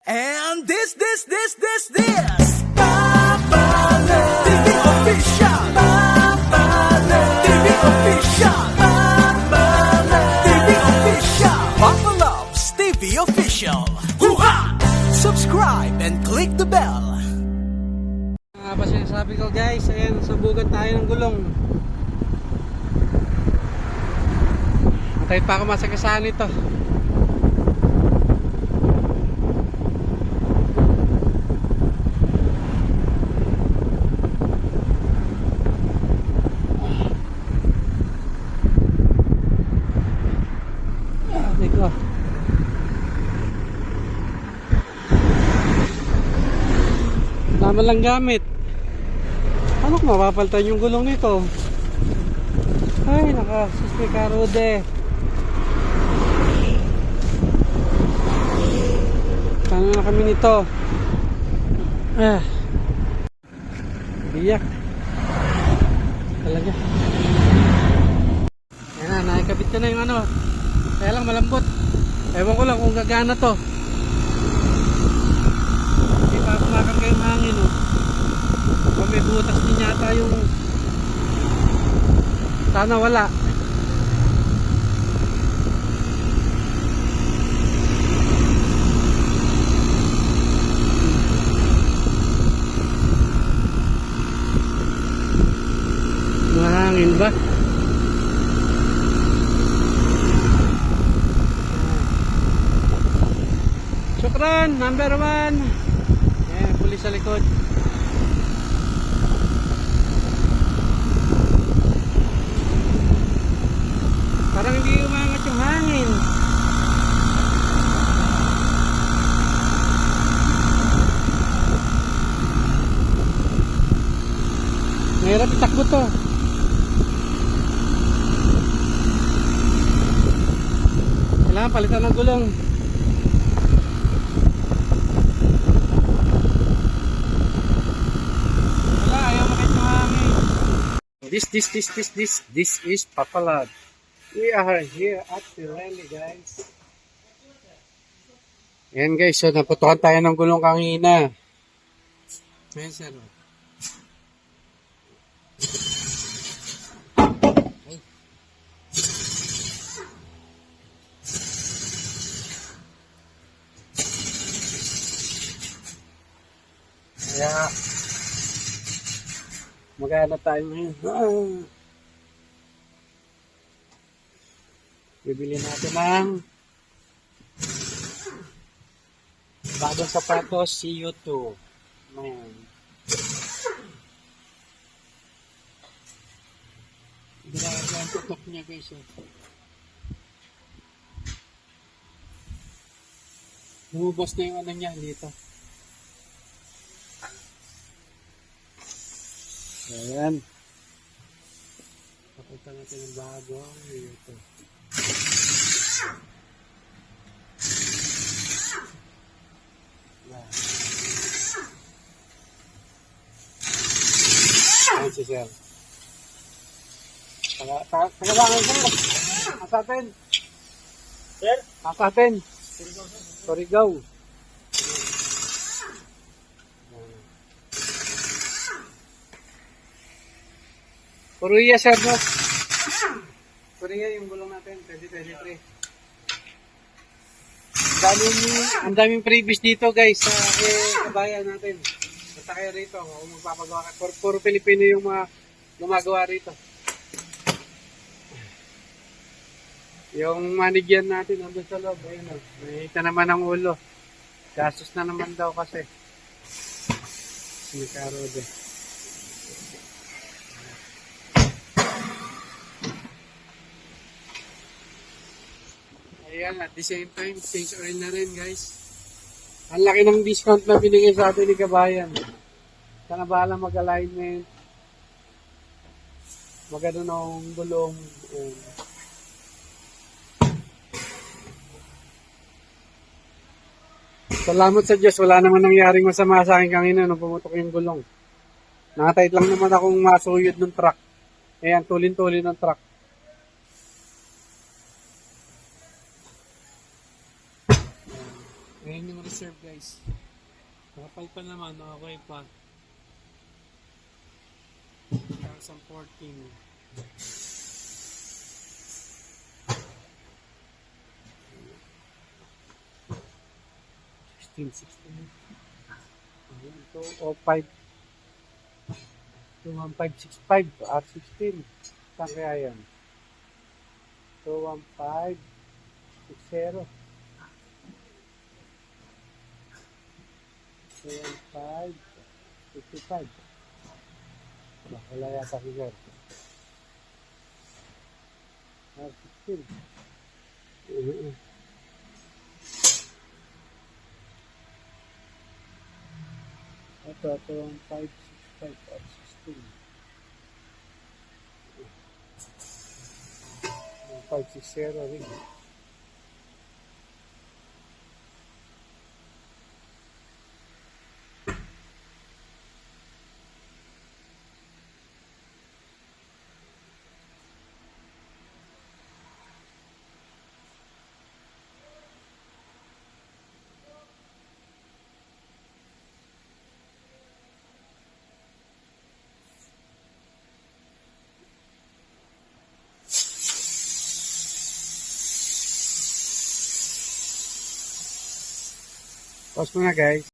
And this Papa Love TV Official. Papa Love TV Official. Papa Love TV Official. Papa Loves TV Official. Hoo-ha! Subscribe and click the bell. Pa sinasabi ko guys, ayan, sabugan tayo ng gulong. Matay pa ako masakasaan ito. Dito. Tama lang gamit. Ano kung mapapalitan yung gulong nito? Ay, nakasuspe karode. Paano na kami nito? Biyak. Talaga. Ayan na, nakikabit ko na yung ano. Kaya lang malambot. Ewan ko lang kung gagana to. Hindi pa kumakang kayong hangin, oh. Kung may butas din yata yung sana wala. Mahangin ba? Shukran, number 1. Ayan, pulis sa likod. Parang hindi umangat yung hangin. Mahirap itakbo to. Kailangan palitan ng gulong. Wala, ayaw makit yung hangin. This is Papa Love. We are here at Pirelli, guys. Ayan guys, so naputukan tayo ng gulong kanina. Ayan sir. Ay. Kaya magana tayo ngayon. Bibili natin ng bagong sapatos, CO2. Ayan. Grabe ang tutok niya guys. Lumubos na yung ano niya dito. Ayan. Pakita natin ang bagong CO2. Ayan si Sir. Tagalangan ko. Asatin. Sir? Asatin. Surigao. Korea sir, no? Korea yung gulong natin, 2023. Ang daming previous dito guys sa kabayan natin. Basta kayo rito, kung magpapagawa ka. Puro Pilipino yung mga gumagawa rito. Yung manigyan natin nandun sa loob, ayun o. Nakita naman ang ulo. Gastos na naman daw kasi. Sinikarode. Ayan, at the same time, change oil na rin guys. Ang laki ng discount na binigay sa atin ni Kabayan. Sana bahala mag-alignment. Magano ng gulong. Salamat sa Diyos, wala naman nangyaring masama sa akin kanina nung pumutok yung gulong. Nakatahit lang naman akong masuyod ng truck. Ayan, tulin-tulin ng truck. Ngayon yung reserve guys. Nakapay pa naman, okay pa. 2014. 16. Ayan, ito, 05. 21565 R16. Saan kaya yan? 21560. 21555. Wala yata si sir. R16. Ito, 21565 R16. 560 rin. Pause muna guys.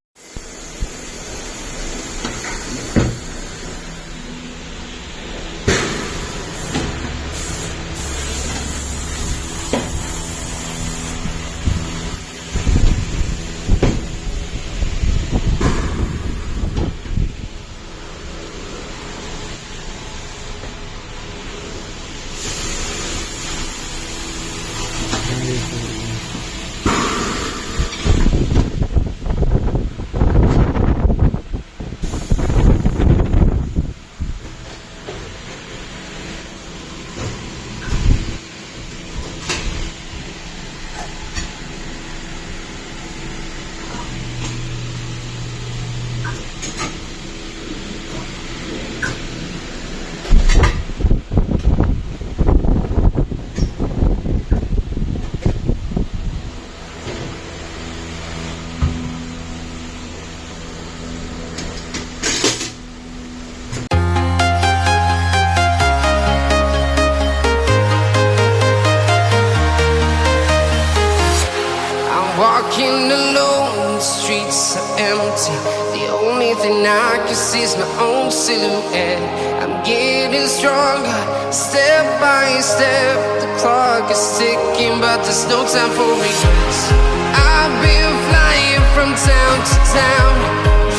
Walking alone, the streets are empty. The only thing I can see is my own silhouette. I'm getting stronger, step by step. The clock is ticking, but there's no time for regrets. I've been flying from town to town,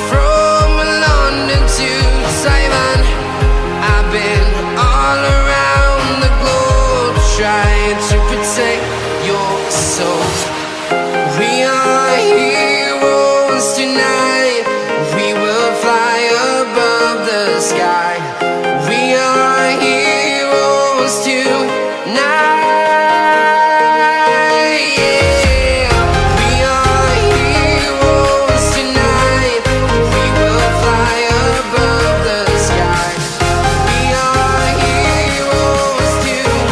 from London to Taiwan. I've been all around the globe, trying to protect your soul. We are heroes tonight. We will fly above the sky. We are heroes tonight. Yeah. We are heroes tonight. We will fly above the sky. We are heroes tonight.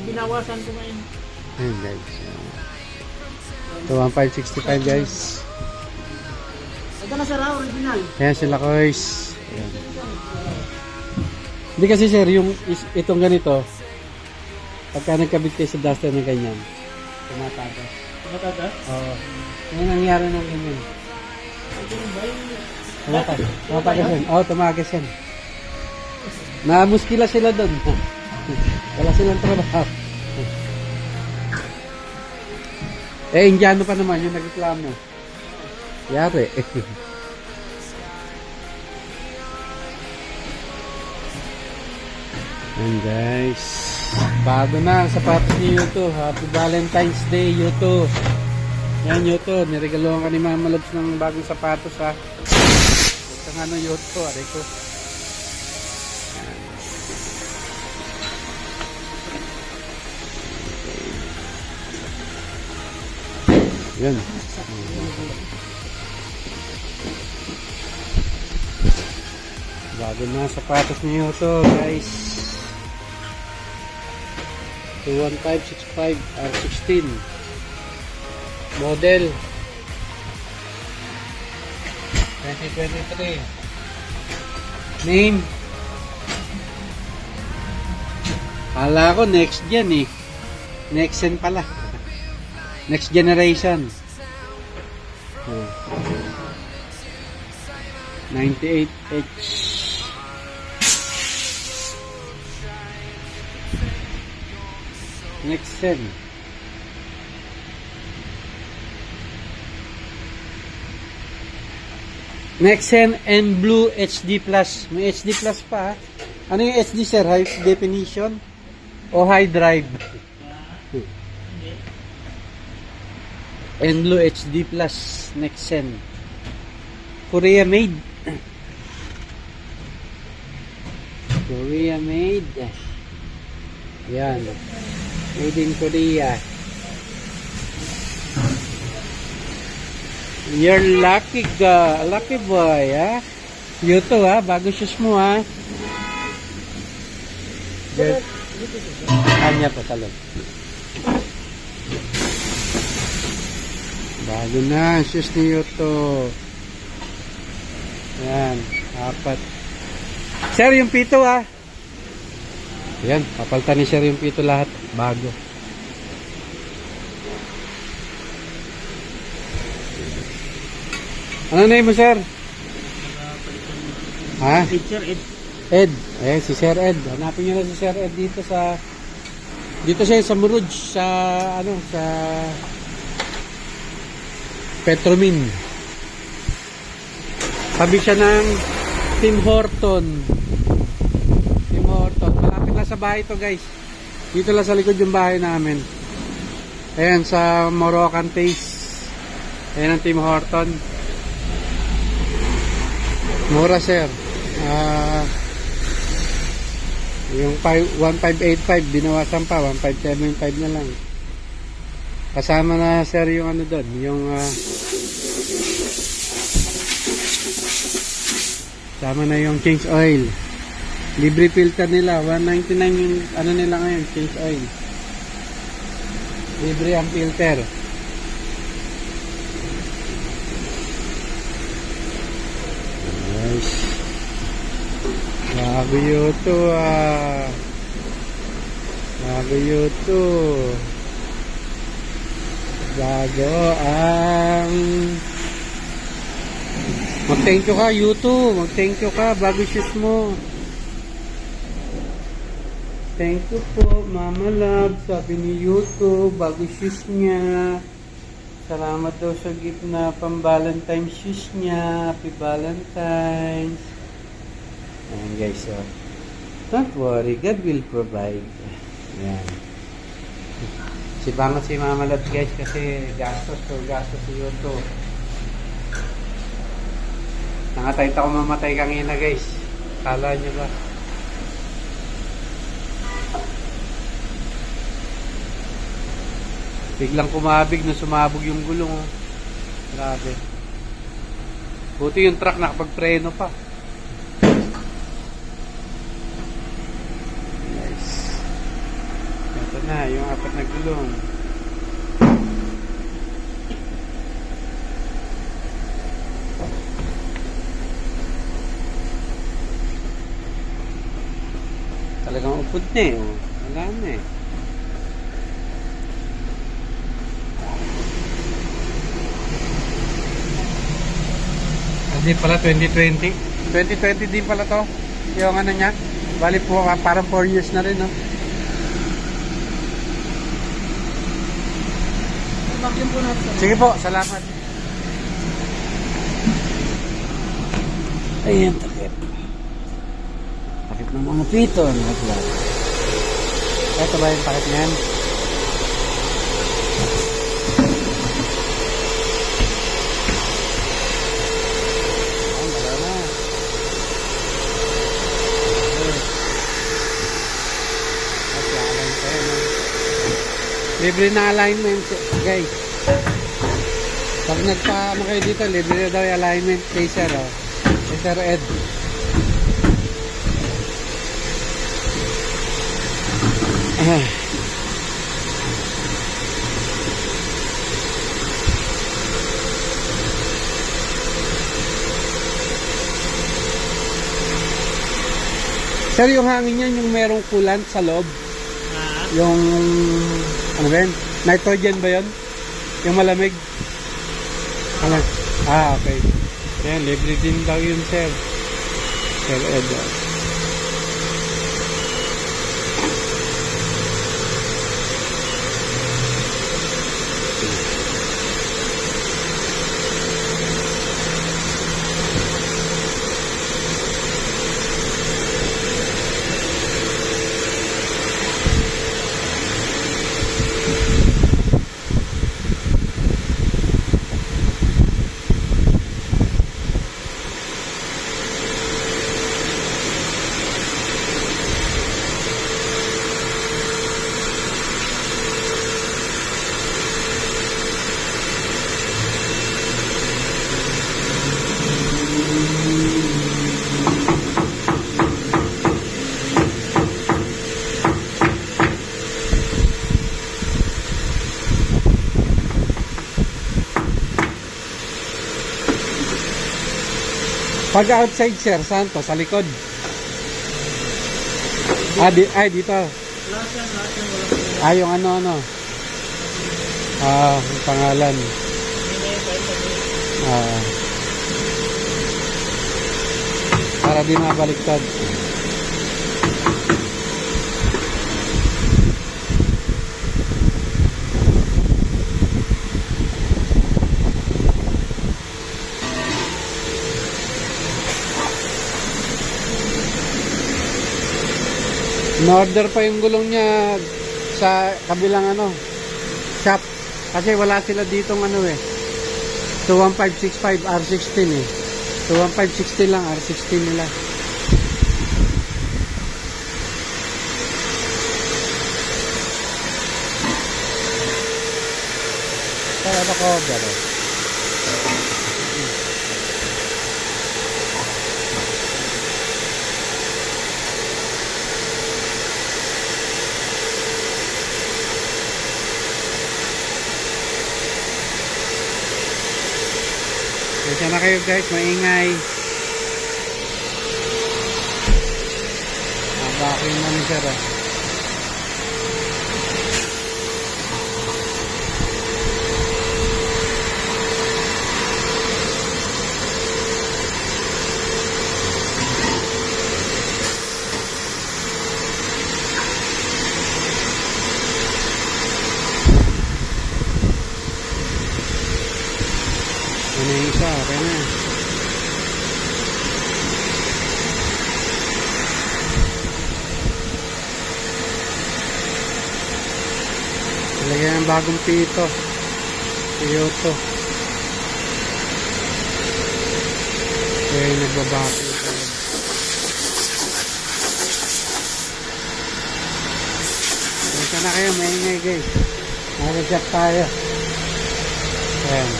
Binawasan ko ngayon. Ayan guys. Ito 1565 guys. Ito na sir, original. Ayan sila guys. Ayan. Hindi kasi sir, itong ganito, pagka nagkabit kayo sa duster na ganyan, tumatagas. Tumatagas? Oo. Ano nangyari ng ganyan? Tumatagas yan. Oo, tumagas yan. Namuskila sila doon. Wala silang trabaho. Indiano pa naman yung nagreklamo. Yari. Ayan guys. bago na ang sapatos ni Yuto. Happy Valentine's Day, Yuto. Yan, Yuto. Niregaluhan ka ni Mama Loves ng bagong sapatos, ha. Huwag kang ano, Yuto. Aray ko. Yan. Bago na sapatos niyo to, guys. 21565 R16 model 2023. Name, kala ko next gen eh. Next gen pala. Next generation. 98H. Next gen. Nexen and Blue HD Plus. May HD Plus pa. Ano yung HD, sir? High definition o high drive? And Blue HD Plus Nexen. Korea made. Korea made. Yan. Made in Korea. You're lucky lucky boy, ha? Yuto, ha? Bago shoes mo, ha? Good. Kanya pa talon. Bago na ang shoes ni Yuto. Yan, 4. Sir, yung pito, ha? Yan, papalitan ni Sir yung pito lahat. Bago. Ano name mo, sir? Ha? Teacher Ed. Ed. Eh, si Sir Ed. Hanapin niyo na si Sir Ed dito siya sa Muruj, sa Petromin. Sabi siya ng Tim Horton. Tim Horton. Malapit na sa bahay to, guys. Dito lang sa likod yung bahay namin. Ayan, sa Moroccan Taste. Ayan ang Tim Horton. Mura, sir. Yung 1585 binawasan pa, 1575 na lang. Kasama na, sir, yung ano doon, yung kasama na yung change oil. Libre filter nila, 199 yung ano nila ngayon, change oil. Libre ang filter. Bago Yuto, bago Yuto. Bago ang mag-thank you ka, Yuto. Mag-thank you ka bago shoes mo. Thank you po, Mama Love. Sabi ni Yuto, bago shoes niya. Salamat daw sa gift na pang-Valentine's shoes niya. Happy Valentine's. Ayan, guys, so don't worry, God will provide. Ayan. Sibangot si Mama Love, guys, kasi gastos si Yuto. Nangatay ako mamatay kanina, guys. Kala nyo ba? Biglang kumabig na sumabog yung gulong, oh. Grabe. Buti yung truck nakapagpreno pa. Ito na, yung 4 na gulong. Talagang upod na eh. Oh. Wala na eh. Hindi pala 2020. 2020 din pala to. Yung ano niya. Bali po parang 4 years na rin, no? Sige po, salamat. Ayan, takip. Takip ng mga pito. Ito ba yung packet niyan? Oh, wala na. Okay, align pa yun. Libre na alignment, guys. Pag nagpa-ano kayo dito, libre na daw yung alignment kay Sir, oh. Kay Sir Ed. Sir, yung hangin yan, yung merong coolant sa loob. Yung, ano ba yun? Nitrogen ba yun? Yung malamig? Ano? Okay. Yan, libre din daw yun, sir. Sir Ed. Pag outside, sir, saan to? Sa likod? Dito. Lahat yan, wala. Yung ano. Yung pangalan. Para di mabaliktad. In-order pa yung gulong niya sa kabilang shop. Kasi wala sila ditong 21565 R16 eh. 21560 lang R16 nila. Kaya ako gano'n. Kaya na kayo guys, maingay. Bakit yung manager Ano yung isa, okay na. Lagyan ng bagong pito. Toyota. Okay, nagbabaki. Kaya na kayo, maingay guys. Nag-chat tayo. Ayan.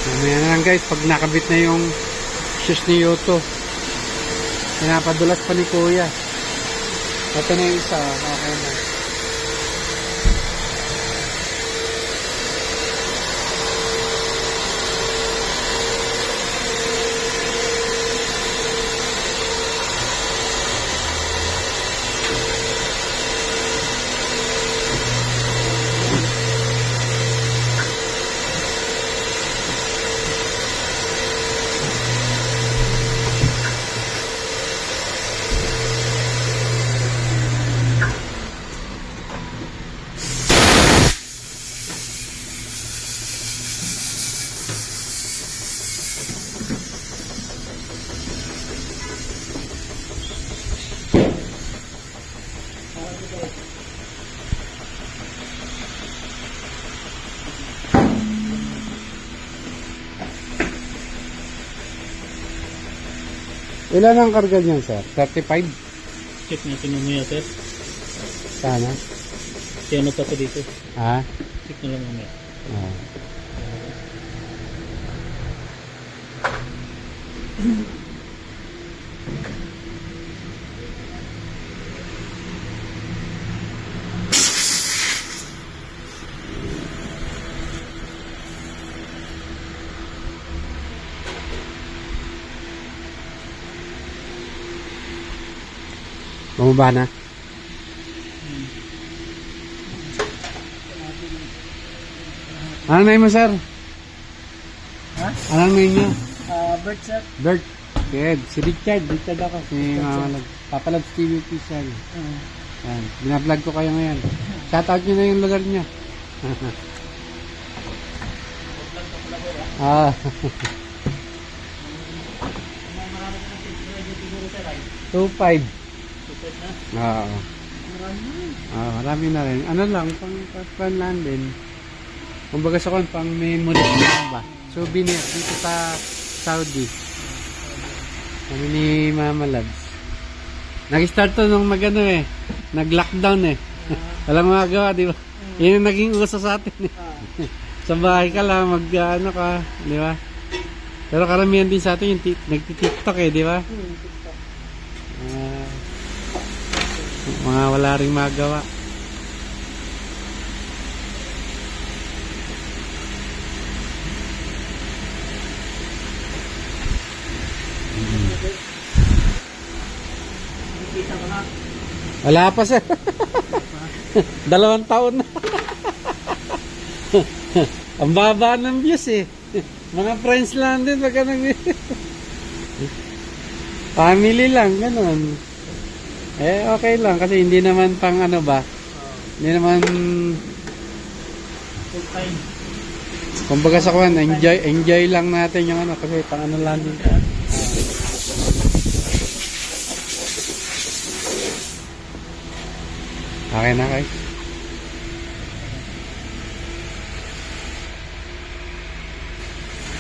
Mamaya na lang guys, pag nakabit na yung shoes ni Yoto, pinapadulas pa ni Kuya. Ito na yung isa, okay na. Ilan ang karga niyan, sir? 35? Check natin mamaya, sir. Sana. Si ano pa to dito? Ha? Check na lang mamaya. Ah. Bumaba na? Ano na mo, sir? Ha? Ano na niyo? Bert, sir. Bert. Good. Si Richard. Richard ako. Si Papalabs TV official. Yan. Binablog ko kayo ngayon. Shoutout nyo na yung lugar nyo. Ah. 2.5. Oo. Marami na rin. Ano lang, pang lang din. Kumbaga sa kon, pang memory ba? Souvenir dito sa Saudi. Kami ni Mama Labs. Nag-start to nung magano nag-lockdown Walang magagawa, di ba? Yun ang naging uso sa atin Sa bahay ka lang, mag-ano ka, di ba? Pero karamihan din sa atin yung nagti-TikTok di ba? Mga wala ring magawa. Wala pa sir. 2 taon na. Ang baba ng views Mga friends lang din pagka family lang, ganun. Okay lang kasi hindi naman pang ano ba? Hindi naman Full time. kumbaga sa kuwan, enjoy lang natin yung ano kasi pang ano lang din. Okay na guys.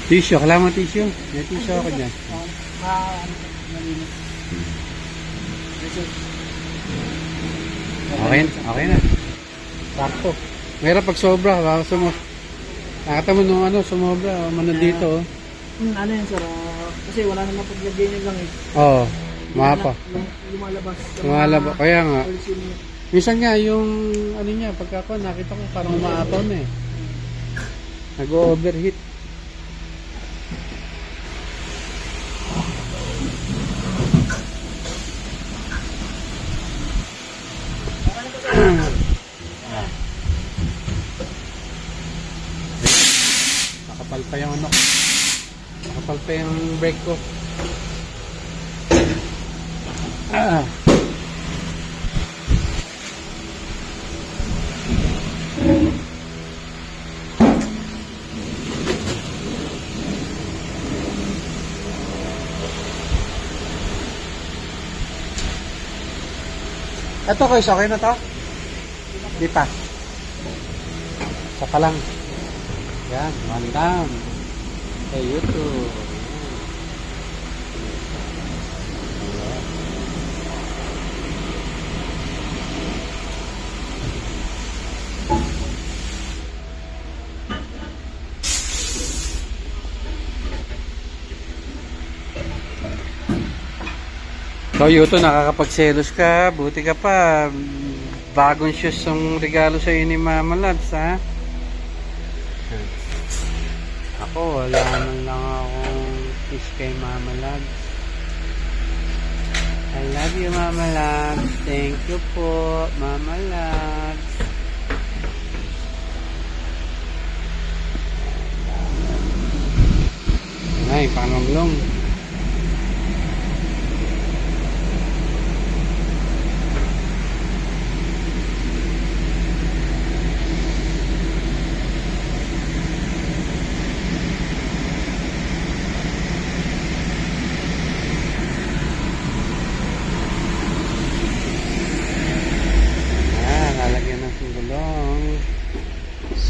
Tissue, kailangan mo tissue. May tissue ako dyan. Okay na. Sakto. Mayroon pag sobra, baka nakata mo nung sumobra, dito. Ano yan, sir? Kasi wala naman paglagay niya lang Oo, mapa. Lumalabas. Kaya nga. Minsan nga yung ano niya, pagka ako nakita ko parang umaapaw na Nag-overheat. Nakapal pa yung nakapal pa yung brake ko. Ito guys, okay na to? Di pa. Isa pa lang. Yan, 1 down. Hey, YouTube. So, Yuto, nakakapagselos ka. Buti ka pa. Bagong shoes yung regalo sa'yo ni Mama Labs, ha? Ako, wala man lang akong kiss kay Mama Labs. I love you, Mama Labs. Thank you po, Mama Labs. Ay, panonglong.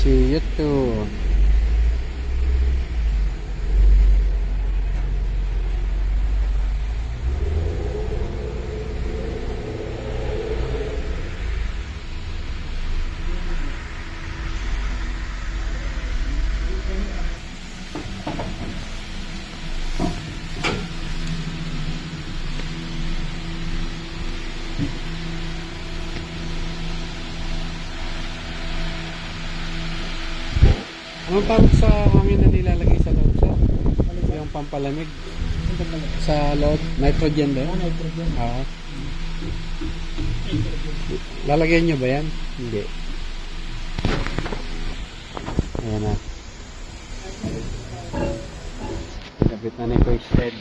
See you too. Anong tawag sa hangin na nilalagay sa loob, sir? Yung pampalamig sa loob, nitrogen din? Nitrogen. Oo. Lalagyan nyo ba yan? Hindi. Ayan na. Kapit na ni Coach Ted.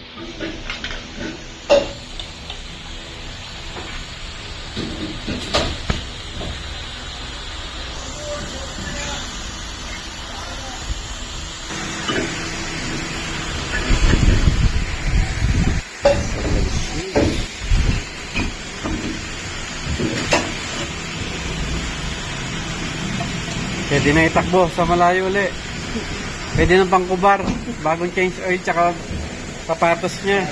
Pwede na itakbo sa malayo uli. Pwede na pangkubar. Bagong change oil tsaka sapatos niya.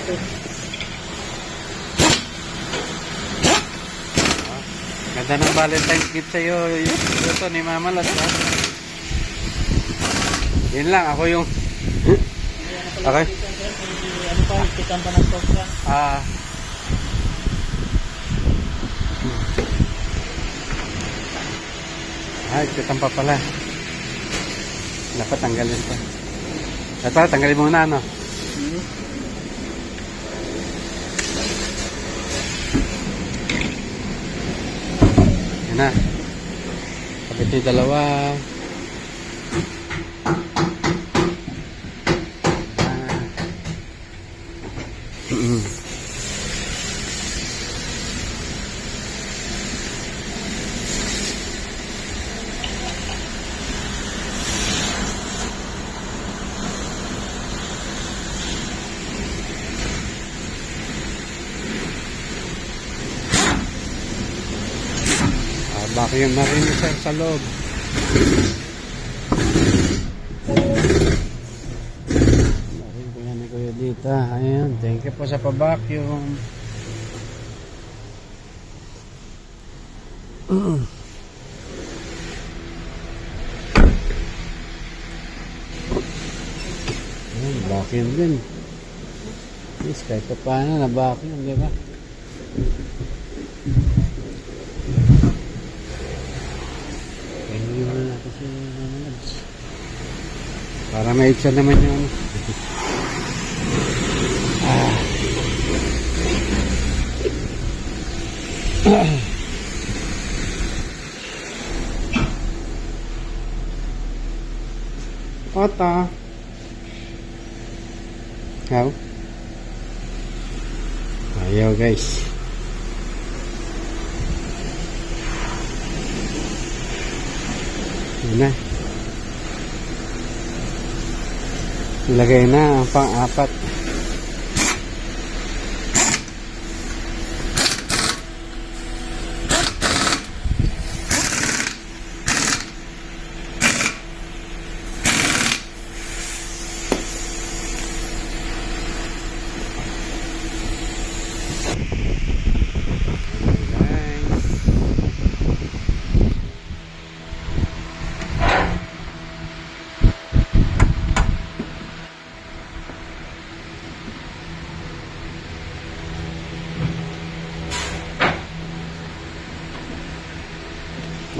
Ganda ng Valentine's gift sa'yo. Ito ni Mama Las. Ha? Yun lang. Ako yung... Okay. Ano pa, kitan pa ng sosra. Kitang pa pala. Dapat tanggalin pa. Ito, tanggalin muna, ano? Yan na. Kapit yung dalawa. Vacuum na rin sir sa loob. Vacuum ko yan ni Kuya Dita. Ayan, thank you po sa pa-vacuum. Ayan, vacuum din. Yes, kahit pa paano na vacuum, di ba? Para maitsa naman yung Ota. How? Ayaw guys. Yun na. Ilagay na ang pang-apat.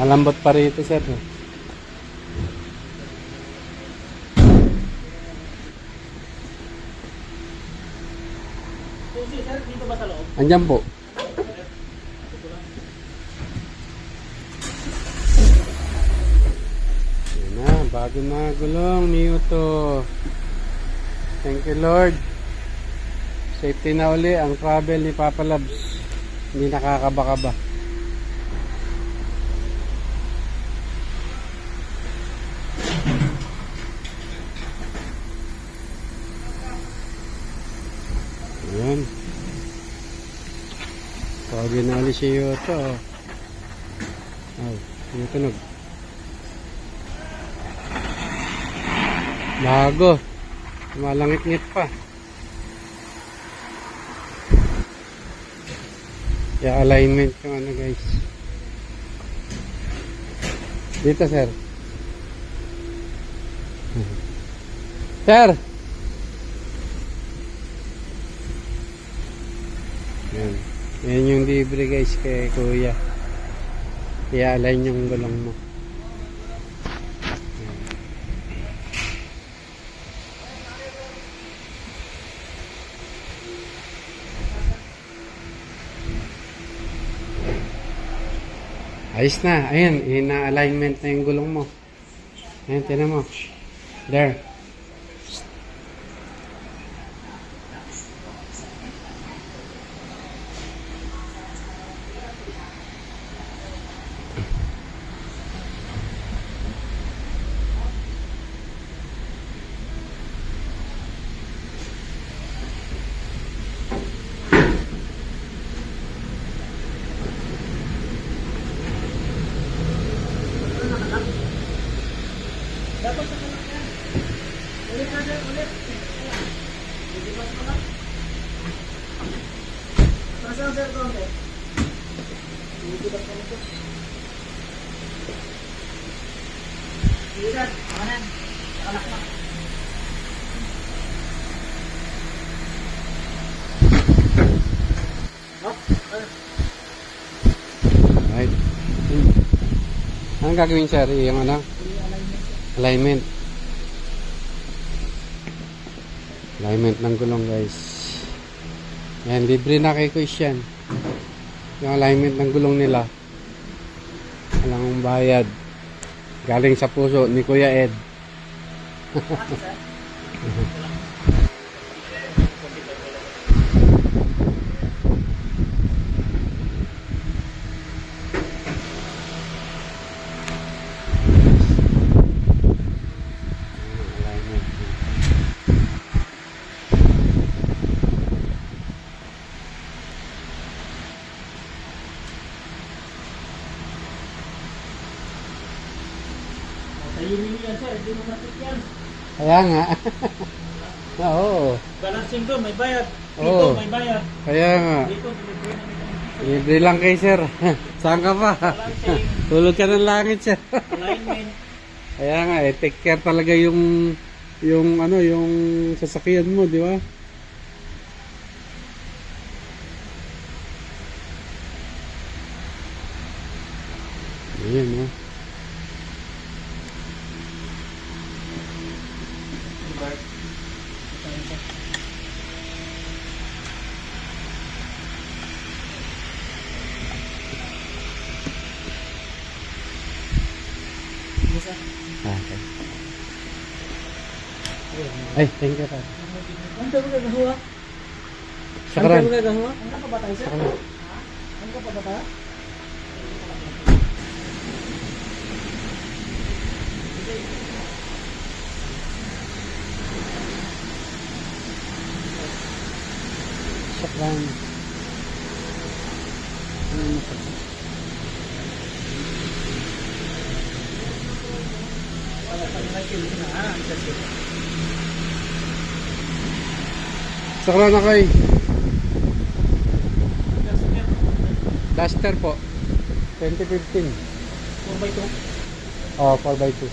Malambot pa rito sir. Dito ba sa loob? Andyan po. Yan na, bago na gulong Miyuto. Thank you Lord. Safety na uli ang travel ni Papa Labs. Hindi nakakaba-kaba. Ayan. Pagin na ulit si Yoto. Ay, yung tunog. Bago. Malangit-ngit pa. Yung alignment yung ano guys. Dito sir. Sir! Yan. Yan yung libre guys kay kuya. I-align yung gulong mo. Ayos na. Ayan, ina-alignment na yung gulong mo. Ayan, tinan mo. There. Dapat sa kanak yan. Ulit na dyan, ulit. Didipas mo lang. Nasaan sir konti? Didipas mo nito. Sige sir, amanan. Kanak na. Hop, Right. Anong gagawin sir? Yung ano? Alignment. Alignment ng gulong guys. Yan, libre na kay Kuis yan. Yung alignment ng gulong nila. Walang bayad. Galing sa puso ni Kuya Ed. Tayunin niyo yan sir, hindi mo matik yan. Kaya nga. Oo. Balancing ko, may bayad. Oo. Dito, may bayad. Kaya nga. Dito, delivery na ito. Libre lang kay sir. Saan ka pa? Tulog ka ng langit sir. Alignment. Kaya nga take care talaga yung sasakyan mo, di ba? Ayan, no? Okay. Ay, thank you, Rad. Ano ka ba gagawa? Sakaran. Ano ka ba gagawa? Ano ka ba tayo sir? Sakaran. Ano ka ba tayo? Sakaran. Sakaran na kay Duster po. 2015. 4x2. Oh, 4x2.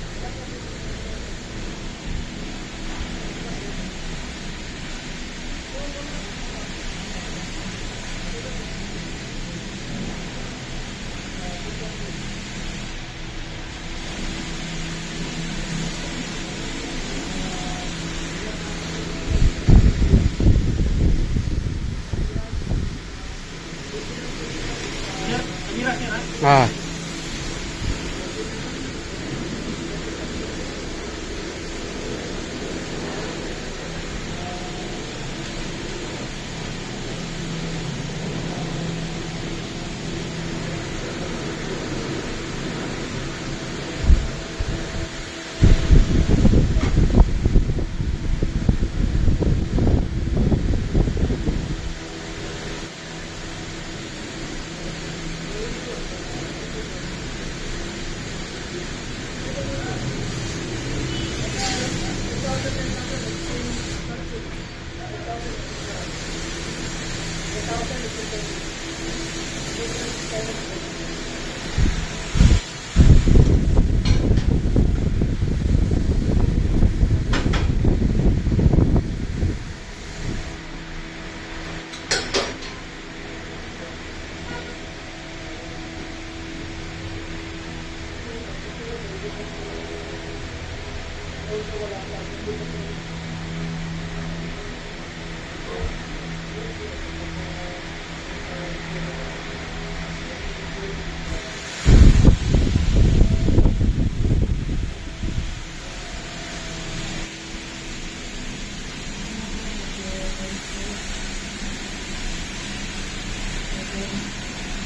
Ah.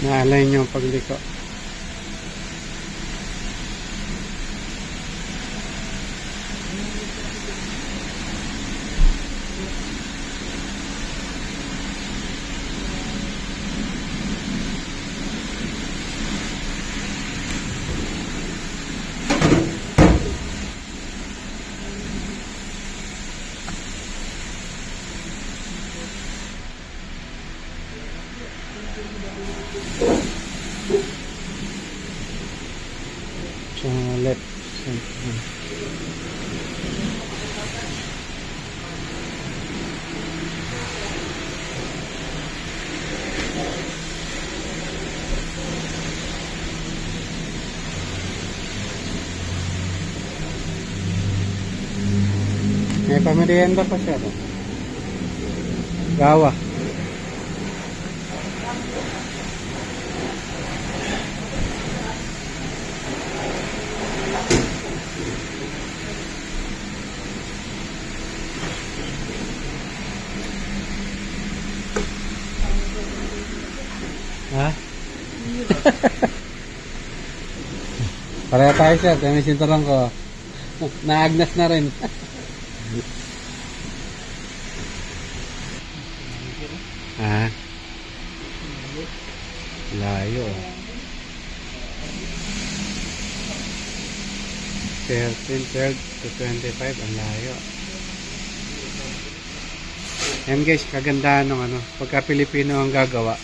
Naalay niyo ang pagliko. Sa left side. May pamerienda pa siya. No? Gawa. Ha? Pareha tayo siya. Kaya may sinturong ko. Naagnas na rin. Ha? Layo. 13, 12 to 25. Ang layo. Yan guys, kagandahan ng ano. Pagka Pilipino ang gagawa.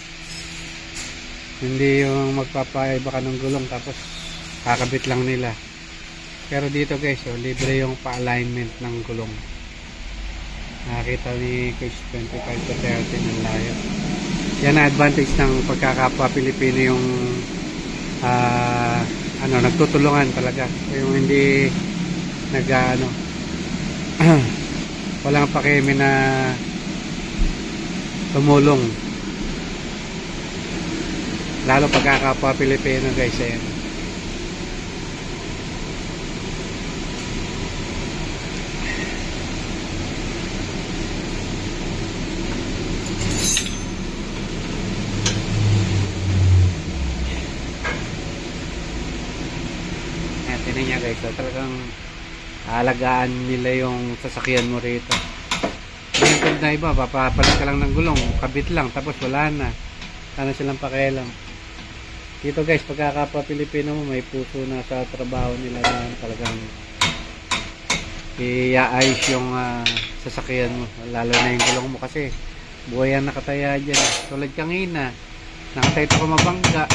Hindi yung magpapaiba ka ng gulong tapos kakabit lang nila. Pero dito guys, oh, libre yung pa-alignment ng gulong. Nakakita ni Case 25 to 30 ng layo. Yan ang advantage ng pagkakapwa Pilipino yung nagtutulungan talaga. Yung hindi walang pakeme na tumulong. Lalo pagkakapwa Pilipino guys, ayan. Ayan, tinan niya guys, so, talagang aalagaan nila yung sasakyan mo rito. Ngayon na iba, papapalit ka lang ng gulong, kabit lang, tapos wala na. Sana silang pakialam. Dito guys, pagkakapwa Pilipino mo, may puso na sa trabaho nila na talagang i-aayos yung sasakyan mo. Lalo na yung gulong mo kasi buhay ang nakataya dyan. Tulad kanina, nakatayto ko mabangga.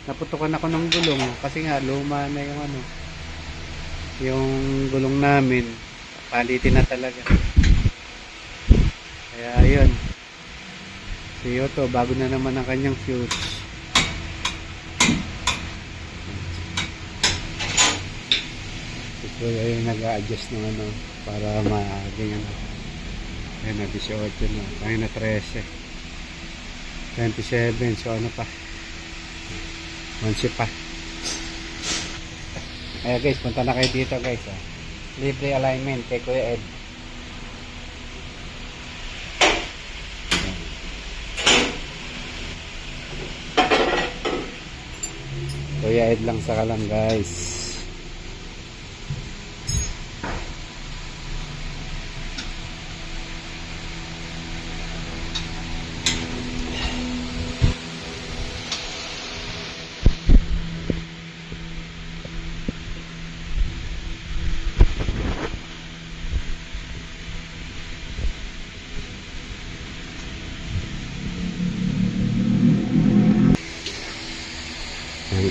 Naputukan ako ng gulong kasi nga luma na yung gulong namin. Palitin na talaga. Kaya yun. Si Yoto, bago na naman ang kanyang fuse. Kuya yung nag-a-adjust ng para maging ayun na 18 na, tayo na 13 27, so pa 11 pa. Ayan guys, punta na kayo dito guys, libre alignment kay Kuya Ed. Kuya Ed lang sa Kalam guys.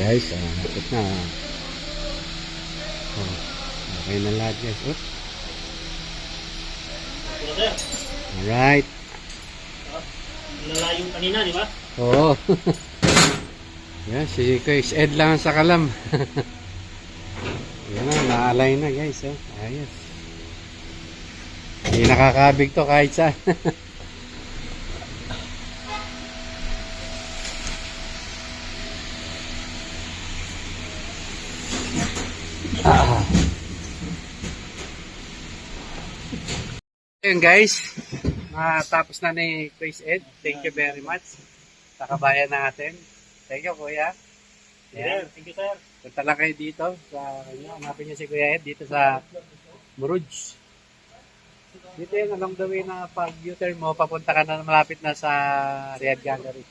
Guys, napit na. Okay na lahat guys. Alright. Lalayo kanina, di ba? Oo. Yan, si Kuya Ed lang sa Kalam. Yan na, naalay na guys. Ayos. Hindi nakakabig to kahit saan. Ayun guys, natapos na ni Chris Ed. Thank you very much sa kabayan natin. Thank you kuya. Ayan. Thank you, sir. Punta lang kayo dito sa hanapin niyo si Kuya Ed dito sa Muruj. Dito yun along the way na pag U-turn mo, papunta ka na malapit na sa Riyadh Gallery.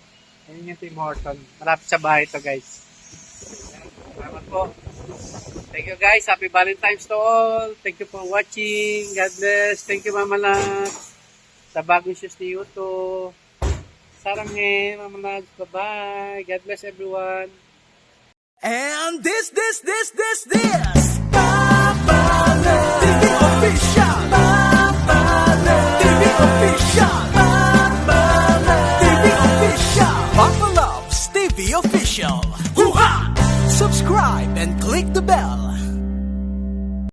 Ayun yung Tim Horton. Malapit sa bahay to guys. Salamat po. Thank you guys. Happy Valentine's to all. Thank you for watching. God bless. Thank you Mama Lags. Sa bagong shoes ni Yuto. Sarang Mama Lags. Bye-bye. God bless everyone. And this, Papa Love.